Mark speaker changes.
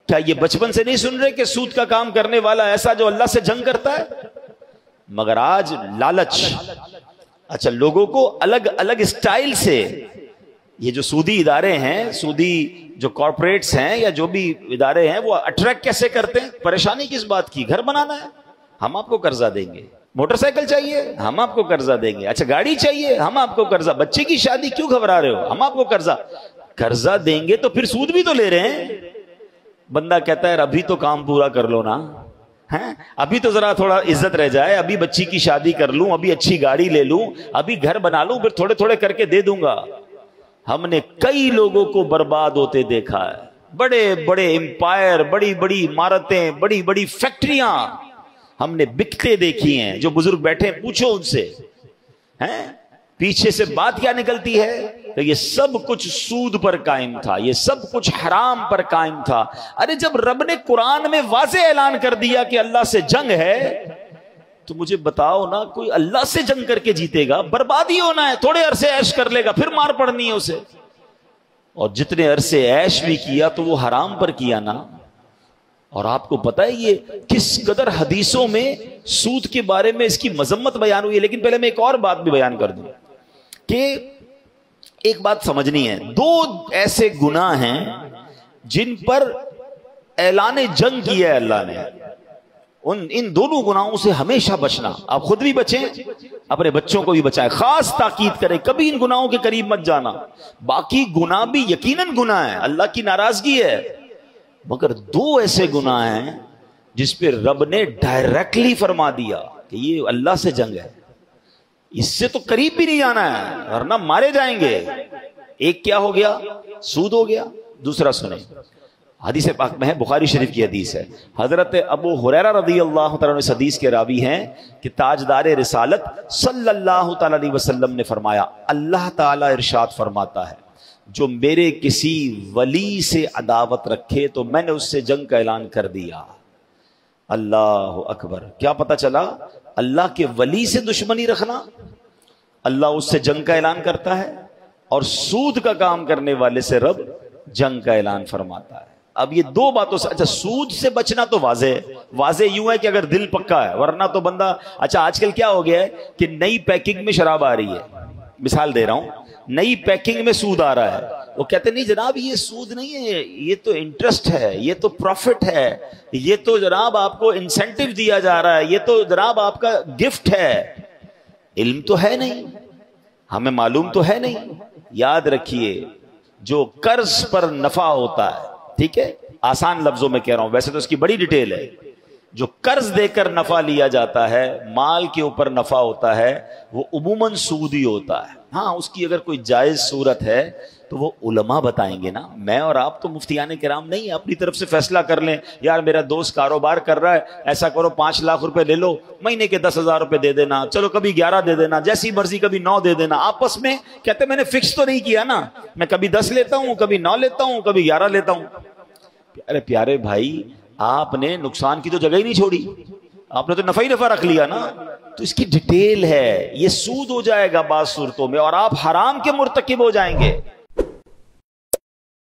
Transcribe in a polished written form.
Speaker 1: کیا یہ بچپن سے نہیں سن رہے کہ سود کا کام کرنے والا ایسا جو اللہ سے جنگ کرتا ہے؟ مگر آج لالچ، اچھا لوگوں کو الگ الگ اسٹائل سے، یہ جو سودی ادارے ہیں، سودی جو کارپوریٹس ہیں یا جو بھی ادارے ہیں، وہ اٹریکٹ کیسے کرتے ہیں؟ پریشانی کس بات کی؟ گھر بنانا ہے، ہم آپ کو قرضہ دیں گے، موٹر سائیکل چاہیے، ہم آپ کو قرضہ دیں گے، اچھا گاڑی چاہیے، ہم آپ کو قرضہ، بچے کی شادی کیوں گھبرا رہے ہو، ہم آپ کو قرضہ دیں گے، تو پھر سود بھی تو لے رہے ہیں۔ بندہ کہتا ہے ابھی تو کام پورا کر لو نا، ابھی تو ذرا تھوڑا عزت رہ جائے، ابھی بچی کی شادی کر لوں، ابھی اچھی گاڑی لے لوں، ابھی گھر بنا لوں، پھر تھوڑے تھوڑے کر کے دے دوں گا۔ ہم نے کئی لوگوں کو برباد ہوتے دیکھا ہے، بڑے بڑے امپائر، بڑی بڑی عمارتیں، بڑی بڑی فیکٹریاں ہم نے بکتے دیکھی ہیں۔ جو بزرگ بیٹھے ہیں پوچھو ان سے، پیچھے سے بات کیا نکلتی ہے؟ تو یہ سب کچھ سود پر قائم تھا، یہ سب کچھ حرام پر قائم تھا۔ ارے جب رب نے قرآن میں واضح اعلان کر دیا کہ اللہ سے جنگ ہے، تو مجھے بتاؤ نا، کوئی اللہ سے جنگ کر کے جیتے گا؟ بربادی ہونا ہے، تھوڑے عرصے عیش کر لے گا، پھر مار پڑنی ہے اسے۔ اور جتنے عرصے عیش بھی کیا تو وہ حرام پر کیا نا۔ اور آپ کو پتہ ہے یہ کس قدر حدیثوں میں سود کے بارے میں اس کی مذمت بیان ہوئی ہے۔ لیکن پہلے میں ایک اور بات بھی بیان کر دوں کہ ایک بات سمجھنی ہے، دو ایسے گناہ ہیں جن پر اعلان جنگ کیا ہے اللہ نے، ان دونوں گناہوں سے ہمیشہ بچنا۔ آپ خود بھی بچیں، اپنے بچوں کو بھی بچائیں، خاص تاکید کریں کبھی ان گناہوں کے قریب مت جانا۔ باقی گناہ بھی یقیناً گناہ ہے، اللہ کی ناراضگی ہے، مگر دو ایسے گناہ ہیں جس پہ رب نے ڈائریکٹلی فرما دیا کہ یہ اللہ سے جنگ ہے، اس سے تو قریب بھی نہیں آنا ہے ورنہ مارے جائیں گے۔ ایک کیا ہو گیا؟ سود ہو گیا۔ دوسرا سنیں، حدیث پاک میں ہے، بخاری شریف کی حدیث ہے، حضرت ابو ہریرہ رضی اللہ تعالیٰ عنہ اس حدیث کے راوی ہیں کہ تاجدار رسالت صلی اللہ تعالیٰ علیہ وسلم نے فرمایا، اللہ تعالیٰ ارشاد فرماتا ہے، جو میرے کسی ولی سے عداوت رکھے تو میں نے اس سے جنگ کا اعلان کر دیا۔ اللہ اکبر! کیا پتہ چلا؟ اللہ کے ولی سے دشمنی رکھنا، اللہ اس سے جنگ کا اعلان کرتا ہے، اور سود کا کام کرنے والے سے رب جنگ کا اعلان فرماتا ہے۔ اب یہ دو باتوں سے، اچھا سود سے بچنا تو واضح ہے، واضح یوں ہے کہ اگر دل پکا ہے، ورنہ تو بندہ، اچھا آج کل کیا ہو گیا ہے کہ نئی پیکنگ میں شراب آ رہی ہے، مثال دے رہا ہوں، نئی پیکنگ میں سود آ رہا ہے، وہ کہتے نہیں جناب یہ سود نہیں ہے، یہ تو انٹرسٹ ہے، یہ تو پروفٹ ہے، یہ تو جناب آپ کو انسینٹیو دیا جا رہا ہے، یہ تو جناب آپ کا گفٹ ہے۔ علم تو ہے نہیں، ہمیں معلوم تو ہے نہیں۔ یاد رکھیے، جو قرض پر نفع ہوتا ہے، ٹھیک ہے، آسان لفظوں میں کہہ رہا ہوں، ویسے تو اس کی بڑی ڈیٹیل ہے، جو قرض دے کر نفع لیا جاتا ہے، مال کے اوپر نفع ہوتا ہے، وہ عموماً سودی ہوتا ہے۔ ہاں اس کی اگر کوئی جائز صورت ہے تو وہ علماء بتائیں گے نا، میں اور آپ تو مفتیان کرام نہیں، اپنی طرف سے فیصلہ کر لیں، یار میرا دوست کاروبار کر رہا ہے، ایسا کرو 5 لاکھ روپے لے لو، مہینے کے 10,000 روپے دے دینا، چلو کبھی 11 دے دینا، جیسی مرضی کبھی 9 دے دینا، آپس میں کہتے میں نے فکس تو نہیں کیا نا، میں کبھی 10 لیتا ہوں، کبھی 9 لیتا ہوں، کبھی 11 لیتا ہوں۔ ارے پیارے بھائی، آپ نے نقصان کی تو جگہ ہی نہیں چھوڑی، آپ نے تو نفع ہی نفع رکھ لیا نا۔ تو اس کی ڈیٹیل ہے، یہ سود ہو جائے گا بعض صورتوں میں، اور آپ حرام کے مرتکب ہو جائیں گے۔